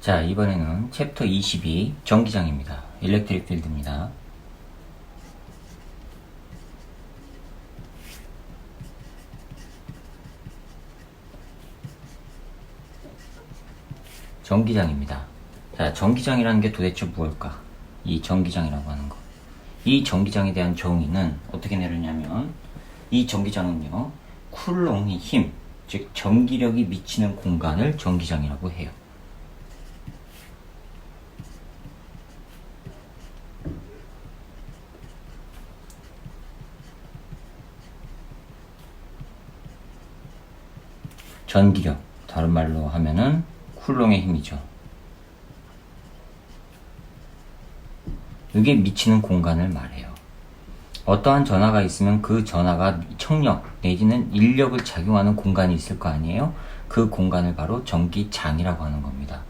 자, 이번에는 챕터 22 전기장입니다. 일렉트릭 필드입니다. 전기장입니다. 자, 전기장이라는 게 도대체 무엇일까? 이 전기장이라고 하는 거. 이 전기장에 대한 정의는 어떻게 내렸냐면, 이 전기장은요, 쿨롱의 힘, 즉 전기력이 미치는 공간을 전기장이라고 해요. 전기력, 다른 말로 하면은 쿨롱의 힘이죠. 이게 미치는 공간을 말해요. 어떠한 전하가 있으면 그 전하가 청력 내지는 인력을 작용하는 공간이 있을 거 아니에요? 그 공간을 바로 전기장이라고 하는 겁니다.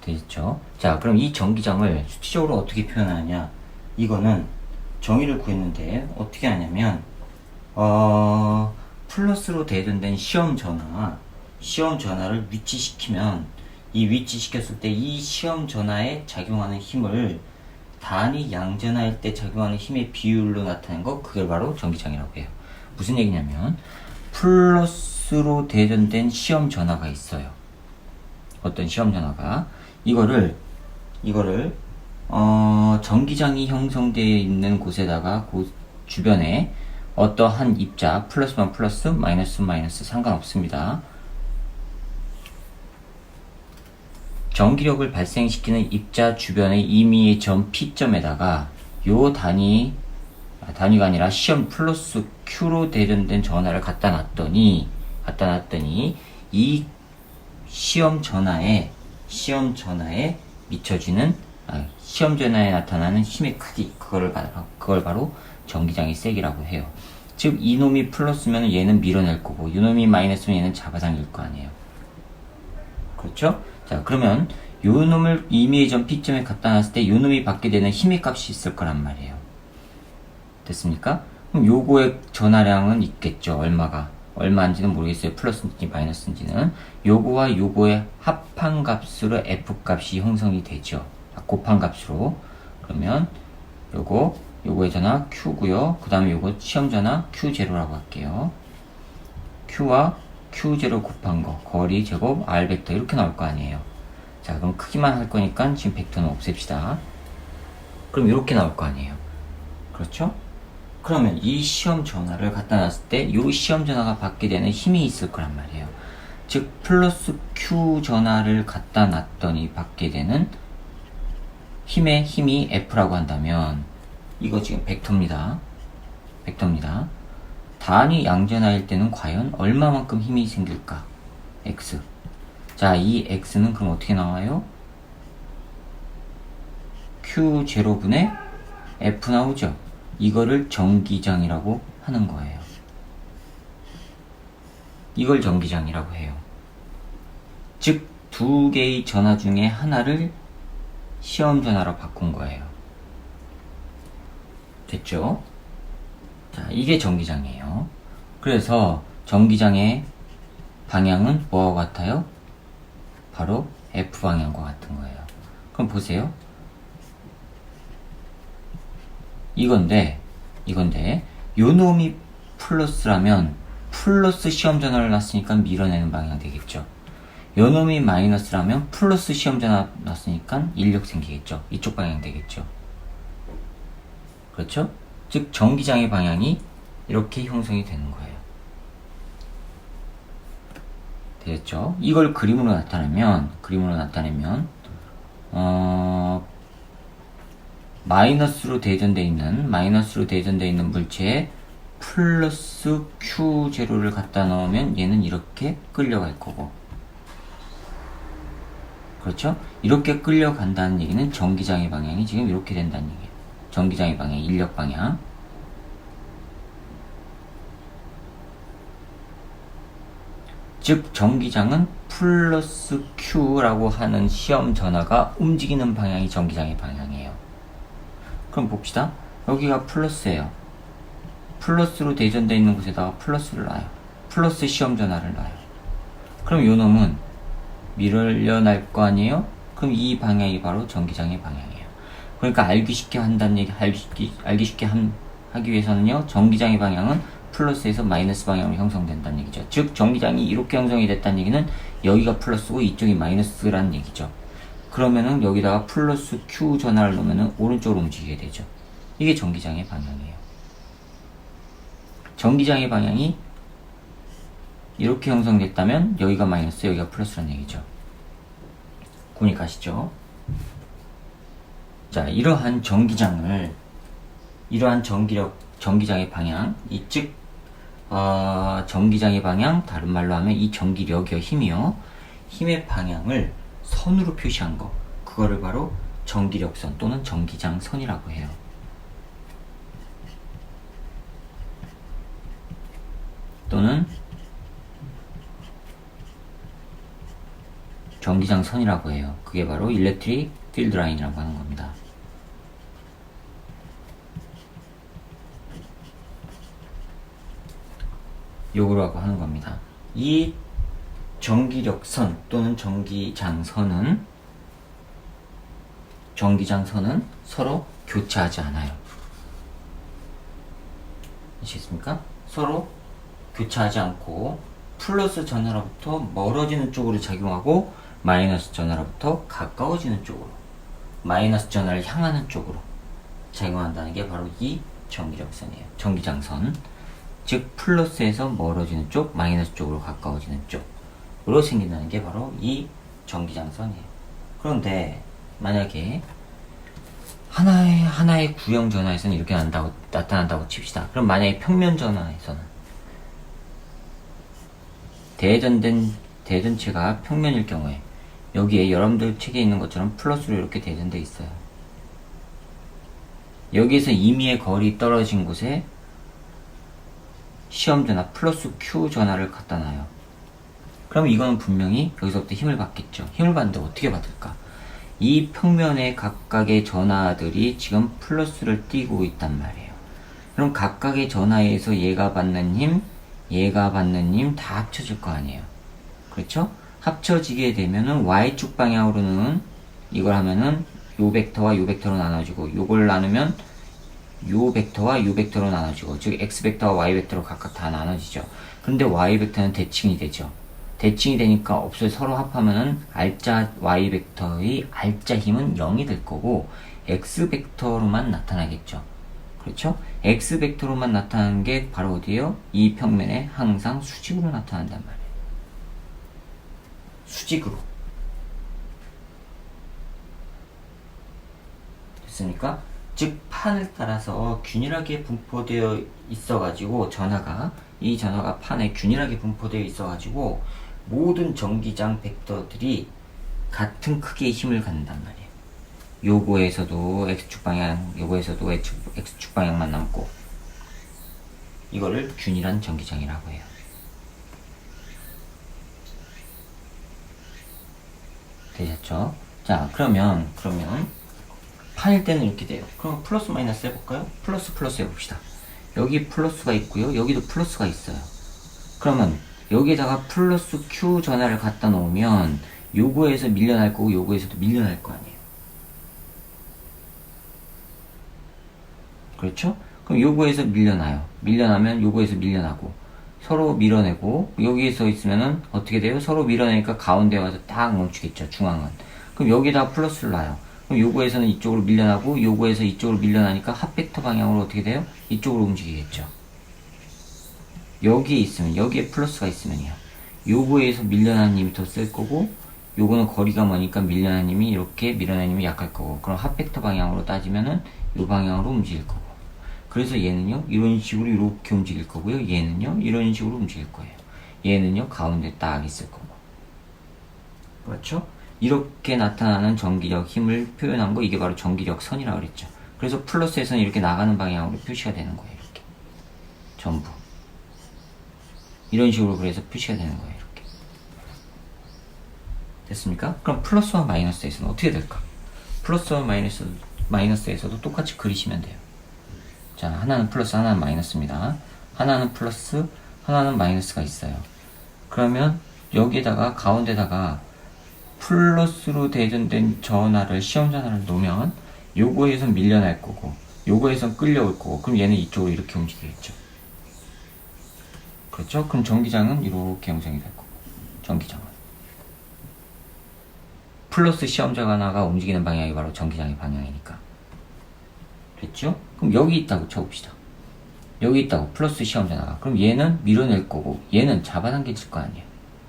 됐죠? 자, 그럼 이 전기장을 수치적으로 어떻게 표현하냐? 이거는 정의를 구했는데 어떻게 하냐면 플러스로 대전된 시험 전하를 위치시키면, 이 위치시켰을 때 이 시험 전하에 작용하는 힘을 단위 양전하일 때 작용하는 힘의 비율로 나타낸 거, 그걸 바로 전기장이라고 해요. 무슨 얘기냐면, 플러스로 대전된 시험 전하가 있어요. 어떤 시험 전하가 이거를 전기장이 형성되어 있는 곳에다가 그 주변에 어떠한 입자, 플러스만 플러스, 마이너스는 마이너스 상관없습니다. 전기력을 발생시키는 입자 주변의 임의의 점 P점에다가 요 단위가 아니라 시험 플러스 Q로 대전된 전하를 갖다 놨더니 이 시험 전하에 미쳐지는, 시험 전하에 나타나는 힘의 크기, 그걸 바로 전기장의 세기라고 해요. 즉 이놈이 플러스면 얘는 밀어낼 거고, 이놈이 마이너스면 얘는 잡아당길 거 아니에요. 그렇죠? 자, 그러면 요놈을 임의의 점 P점에 갖다 놨을 때 요놈이 받게 되는 힘의 값이 있을 거란 말이에요. 됐습니까? 그럼 요거의 전하량은 있겠죠. 얼마인지는 모르겠어요. 플러스인지 마이너스인지는. 요거와 요거의 합한 값으로 F 값이 형성이 되죠. 곱한 값으로. 그러면 요거의 전하 Q고요. 그 다음에 요거 시험 전하 Q0라고 할게요. Q와 Q0 곱한 거, 거리 제곱 R 벡터, 이렇게 나올 거 아니에요. 자, 그럼 크기만 할 거니까 지금 벡터는 없앱시다. 그럼 이렇게 나올 거 아니에요. 그렇죠? 그러면 이 시험 전하를 갖다 놨을 때 이 시험 전하가 받게 되는 힘이 있을 거란 말이에요. 즉 플러스 Q 전하를 갖다 놨더니 받게 되는 힘의 힘이 F라고 한다면, 이거 지금 벡터입니다. 단위 양전하일 때는 과연 얼마만큼 힘이 생길까? X. 자, 이 X는 그럼 어떻게 나와요? Q0분의 F 나오죠? 이거를 전기장이라고 하는 거예요. 이걸 전기장이라고 해요. 즉, 두 개의 전하 중에 하나를 시험 전하로 바꾼 거예요. 됐죠? 자, 이게 전기장이에요. 그래서 전기장의 방향은 뭐와 같아요? 바로 F 방향과 같은 거예요. 그럼 보세요. 이건데 요 놈이 플러스라면 플러스 시험 전하를 놨으니까 밀어내는 방향 되겠죠. 요 놈이 마이너스라면 플러스 시험 전하 놨으니까 인력 생기겠죠. 이쪽 방향 되겠죠. 그렇죠? 즉 전기장의 방향이 이렇게 형성이 되는 거예요. 되겠죠? 이걸 그림으로 나타내면 마이너스로 대전되어 있는 물체에 플러스 Q0를 갖다 넣으면 얘는 이렇게 끌려갈 거고, 그렇죠? 이렇게 끌려간다는 얘기는 전기장의 방향이 지금 이렇게 된다는 얘기예요. 전기장의 방향, 인력 방향. 즉 전기장은 플러스 Q라고 하는 시험 전하가 움직이는 방향이 전기장의 방향이에요. 그럼 봅시다. 여기가 플러스예요. 플러스로 대전되어 있는 곳에다가 플러스를 놔요. 플러스 시험 전하를 놔요. 그럼 요 놈은 밀려날 거 아니에요? 그럼 이 방향이 바로 전기장의 방향이에요. 그러니까 알기 쉽게 한다는 얘기, 알기 쉽게 하기 위해서는요, 전기장의 방향은 플러스에서 마이너스 방향으로 형성된다는 얘기죠. 즉, 전기장이 이렇게 형성이 됐다는 얘기는 여기가 플러스고 이쪽이 마이너스라는 얘기죠. 그러면은 여기다가 플러스 Q 전하를 놓으면은 오른쪽으로 움직이게 되죠. 이게 전기장의 방향이에요. 전기장의 방향이 이렇게 형성됐다면 여기가 마이너스, 여기가 플러스라는 얘기죠. 구분이 가시죠? 자, 이러한 전기장의 방향, 전기장의 방향, 다른 말로 하면 이 전기력이요, 힘이요. 힘의 방향을 선으로 표시한 거, 그거를 바로 전기력선 또는 전기장선이라고 해요. 또는 전기장선이라고 해요. 그게 바로 일렉트릭 필드 라인이라고 하는 겁니다. 요거라고 하는 겁니다. 이 전기력선 또는 전기장선은 서로 교차하지 않아요. 아시겠습니까? 서로 교차하지 않고 플러스 전하로부터 멀어지는 쪽으로 작용하고 마이너스 전하로부터 가까워지는 쪽으로, 마이너스 전하를 향하는 쪽으로 작용한다는 게 바로 이 전기력선이에요. 전기장선. 즉 플러스에서 멀어지는 쪽, 마이너스 쪽으로 가까워지는 쪽으로 생긴다는 게 바로 이 전기장선이에요. 그런데 만약에 하나의 구형 전하에서는 이렇게 나타난다고 칩시다. 그럼 만약에 평면 전하에서는 대전체가 평면일 경우에 여기에 여러분들 책에 있는 것처럼 플러스로 이렇게 대전돼 있어요. 여기에서 임의의 거리 떨어진 곳에 시험 전하 플러스 Q 전하를 갖다 놔요. 그럼 이거는 분명히 여기서부터 힘을 받겠죠. 힘을 받는데 어떻게 받을까? 이 평면의 각각의 전하들이 지금 플러스를 띄고 있단 말이에요. 그럼 각각의 전하에서 얘가 받는 힘 다 합쳐질 거 아니에요. 그렇죠? 합쳐지게 되면은 Y축 방향으로는 이걸 하면은 요 벡터와 요 벡터로 나눠지고, 요걸 나누면 요 벡터와 요 벡터로 나눠지고, 즉 X 벡터와 Y 벡터로 각각 다 나눠지죠. 근데 Y 벡터는 대칭이 되죠. 대칭이 되니까 없어요. 서로 합하면은 알짜 Y 벡터의 알짜 힘은 0이 될 거고, X 벡터로만 나타나겠죠. 그렇죠? X 벡터로만 나타나는 게 바로 어디에요? 이 평면에 항상 수직으로 나타난단 말이에요. 수직으로. 됐습니까? 즉 판을 따라서 균일하게 분포되어 있어가지고 이 전하가 판에 균일하게 분포되어 있어가지고 모든 전기장 벡터들이 같은 크기의 힘을 갖는단 말이에요. 요거에서도 X축 방향, 요거에서도 X축 방향만 남고, 이거를 균일한 전기장이라고 해요. 되셨죠? 자, 그러면 판일 때는 이렇게 돼요. 그럼 플러스 마이너스 해볼까요? 플러스 해봅시다. 여기 플러스가 있고요. 여기도 플러스가 있어요. 그러면 여기에다가 플러스 Q 전하를 갖다 놓으면 요거에서 밀려날 거고 요거에서도 밀려날 거 아니에요. 그렇죠? 그럼 요거에서 밀려나요. 밀려나면 요거에서 밀려나고 서로 밀어내고, 여기에서 있으면은 어떻게 돼요? 서로 밀어내니까 가운데 와서 딱 멈추겠죠. 중앙은. 그럼 여기다가 플러스를 놔요. 그럼 요거에서는 이쪽으로 밀려나고 요거에서 이쪽으로 밀려나니까 합벡터 방향으로 어떻게 돼요? 이쪽으로 움직이겠죠. 여기에 플러스가 있으면요, 요거에서 밀려나는 힘이 더 쓸 거고, 요거는 거리가 머니까 밀려나는 힘이 약할 거고, 그럼 합벡터 방향으로 따지면은 요 방향으로 움직일 거고, 그래서 얘는요 이런 식으로 이렇게 움직일 거고요, 얘는요 이런 식으로 움직일 거예요. 얘는요 가운데 딱 있을 거고. 그렇죠? 이렇게 나타나는 전기력 힘을 표현한 거, 이게 바로 전기력 선이라고 그랬죠. 그래서 플러스에서는 이렇게 나가는 방향으로 표시가 되는 거예요. 이렇게 전부 이런 식으로 그래서 표시가 되는 거예요. 이렇게 됐습니까? 그럼 플러스와 마이너스에서는 어떻게 될까? 플러스와 마이너스에서도 똑같이 그리시면 돼요. 자, 하나는 플러스, 하나는 마이너스입니다. 하나는 플러스, 하나는 마이너스가 있어요. 그러면 여기에다가 가운데다가 플러스로 대전된 전화를 시험 전화를 놓으면 요거에선 밀려날 거고 요거에선 끌려올 거고 그럼 얘는 이쪽으로 이렇게 움직이겠죠. 그렇죠? 그럼 전기장은 이렇게 형성이 될 거고 전기장은 플러스 시험 전화가 움직이는 방향이 바로 전기장의 방향이니까 됐죠? 그럼 여기 있다고 쳐봅시다. 여기 있다고 플러스 시험 전화가 그럼 얘는 밀어낼 거고 얘는 잡아당겨질 거 아니에요.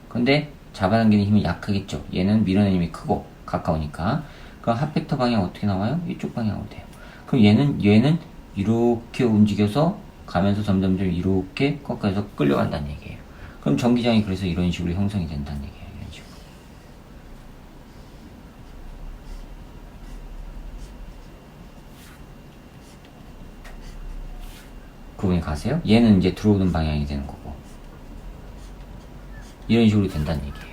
근데 잡아당기는 힘이 약하겠죠. 얘는 밀어내는 힘이 크고 가까우니까 그럼 핫벡터 방향 어떻게 나와요? 이쪽 방향으로 돼요. 그럼 얘는 이렇게 움직여서 가면서 점점점 이렇게 꺾여서 끌려간다는 얘기예요. 그럼 전기장이 그래서 이런 식으로 형성이 된다는 얘기예요. 이런 식으로. 구분이 가세요? 얘는 이제 들어오는 방향이 되는 거고 이런 식으로 된다는 얘기예요.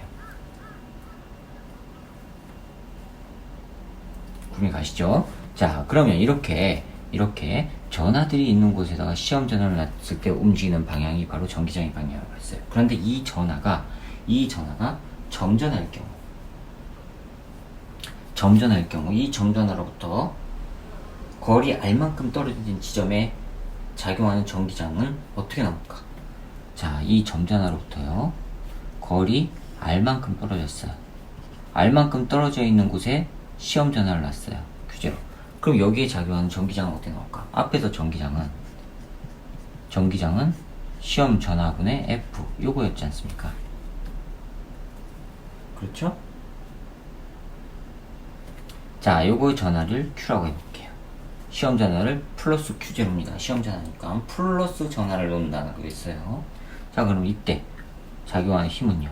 구분이 가시죠? 자, 그러면 이렇게 전하들이 있는 곳에다가 시험 전화를 놨을 때 움직이는 방향이 바로 전기장의 방향이라고 했어요. 그런데 이 전하가 점전할 경우 이 점전하로부터 거리 r만큼 떨어진 지점에 작용하는 전기장은 어떻게 나올까? 자, 이 점전하로부터요 거리 r만큼 떨어졌어요. r만큼 떨어져 있는 곳에 시험 전화를 놨어요. 규제로. 그럼 여기에 작용하는 전기장은 어떻게 나올까? 앞에서 전기장은 시험 전하분의 F 요거였지 않습니까? 그렇죠? 자, 요거 전하를 Q라고 해볼게요. 시험 전하를 플러스 Q0입니다. 시험 전하니까 플러스 전하를 놓는다는 거 있어요. 자, 그럼 이때 작용하는 힘은요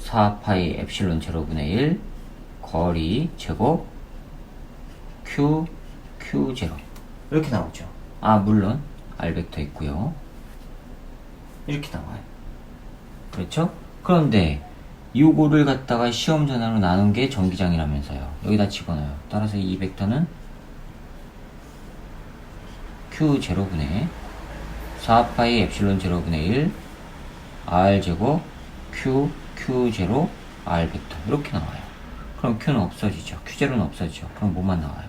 4파이 엡실론 제로분의 1 거리 제곱 Q0 이렇게 나오죠. 아, 물론 R 벡터 있고요. 이렇게 나와요. 그렇죠? 그런데 요거를 갖다가 시험 전화로 나눈 게 전기장이라면서요. 여기다 집어넣어요. 따라서 이 벡터는 Q0분의 4파이 엡실론 제로분의 1 R 제곱 Q0 R 벡터 이렇게 나와요. 그럼 Q는 없어지죠. Q0는 없어지죠. 그럼 뭐만 나와요?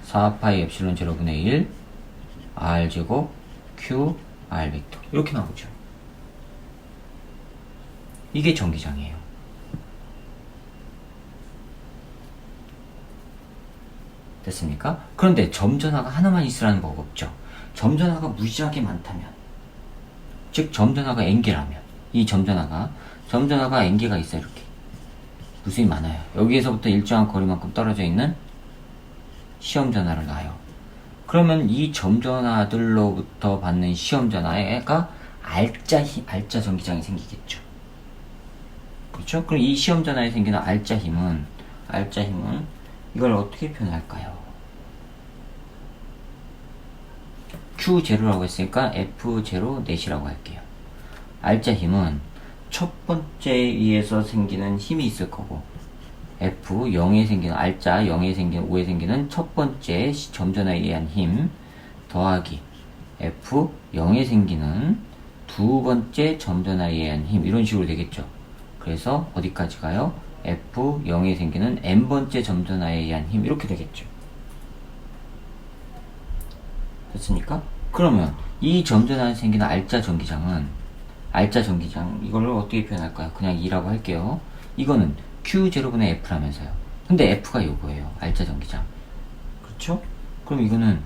4파이 엡실론 제로분의 1 R 제곱 Q R 벡터 이렇게 나오죠. 이게 전기장이에요. 됐습니까? 그런데 점전화가 하나만 있으라는 법 없죠. 점전화가 무지하게 많다면, 즉 점전화가 n개라면, 이 점전화가 n개가 있어요. 이렇게 무수히 많아요. 여기에서부터 일정한 거리만큼 떨어져 있는 시험 전화를 놔요. 그러면 이 점전화들로부터 받는 시험 전화가 알짜 전기장이 생기겠죠. 그렇죠? 그럼 이 시험 전화에 생기는 알짜 힘은 이걸 어떻게 표현할까요? Q0라고 했으니까 F0 넷이라고 할게요. 알짜 힘은 첫 번째에서 생기는 힘이 있을 거고 F0에 생기는 알짜 0에 생기는 5에 생기는 첫 번째 점전화에 의한 힘 더하기 F0에 생기는 두 번째 점전화에 의한 힘 이런 식으로 되겠죠. 그래서 어디까지 가요? F0에 생기는 n번째 점전화에 의한 힘 이렇게 되겠죠. 됐습니까? 그러면 이 점전화에 생기는 알짜 전기장 이걸 어떻게 표현할까요? 그냥 2라고 할게요. 이거는 Q0분의 F라면서요. 근데 F가 요거예요. 알짜 전기장. 그렇죠? 그럼 이거는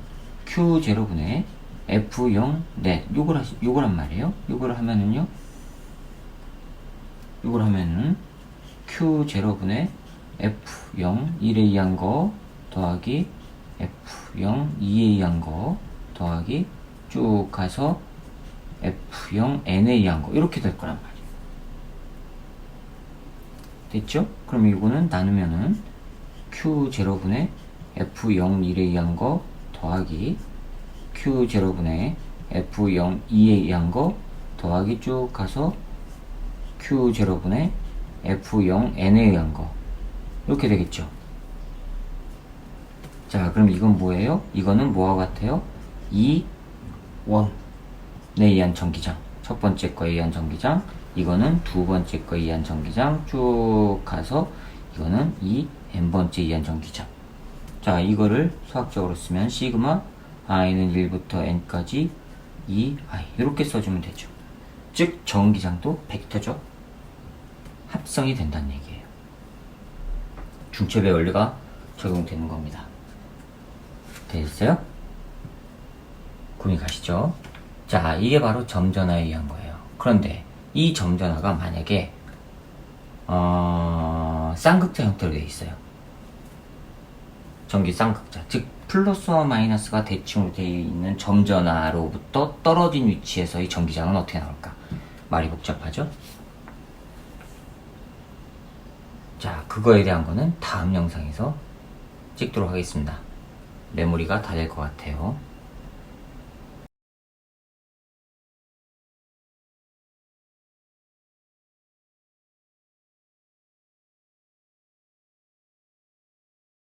Q0분의 F0 넷 요거란 말이에요. 요걸 하면은 Q0분의 F0 1에 의한 거 더하기 F0 2에 의한 거 더하기 쭉 가서 F0 N에 의한 거 이렇게 될 거란 말이에요. 됐죠? 그럼 이거는 나누면은 Q0분의 F0 1에 의한 거 더하기 Q0분의 F0 2에 의한 거 더하기 쭉 가서 Q0분의 F0 N에 의한 거 이렇게 되겠죠. 자, 그럼 이건 뭐예요? 이거는 뭐와 같아요? 2원에 의한 전기장 첫 번째 거에 의한 전기장 이거는 두 번째 거 이한 전기장 쭉 가서 이거는 이 n번째 이한 전기장. 자, 이거를 수학적으로 쓰면 시그마 i는 1부터 n까지 2i 이렇게 써주면 되죠. 즉 전기장도 벡터적 합성이 된다는 얘기예요. 중첩의 원리가 적용되는 겁니다. 됐어요? 구미 가시죠? 자, 이게 바로 점전화에 의한 거예요. 그런데 이 점전화가 만약에 쌍극자 형태로 되어 있어요. 전기 쌍극자, 즉 플러스와 마이너스가 대칭으로 되어 있는 점전화로부터 떨어진 위치에서의 전기장은 어떻게 나올까? 말이 복잡하죠? 자, 그거에 대한 거는 다음 영상에서 찍도록 하겠습니다. 메모리가 다 될 것 같아요.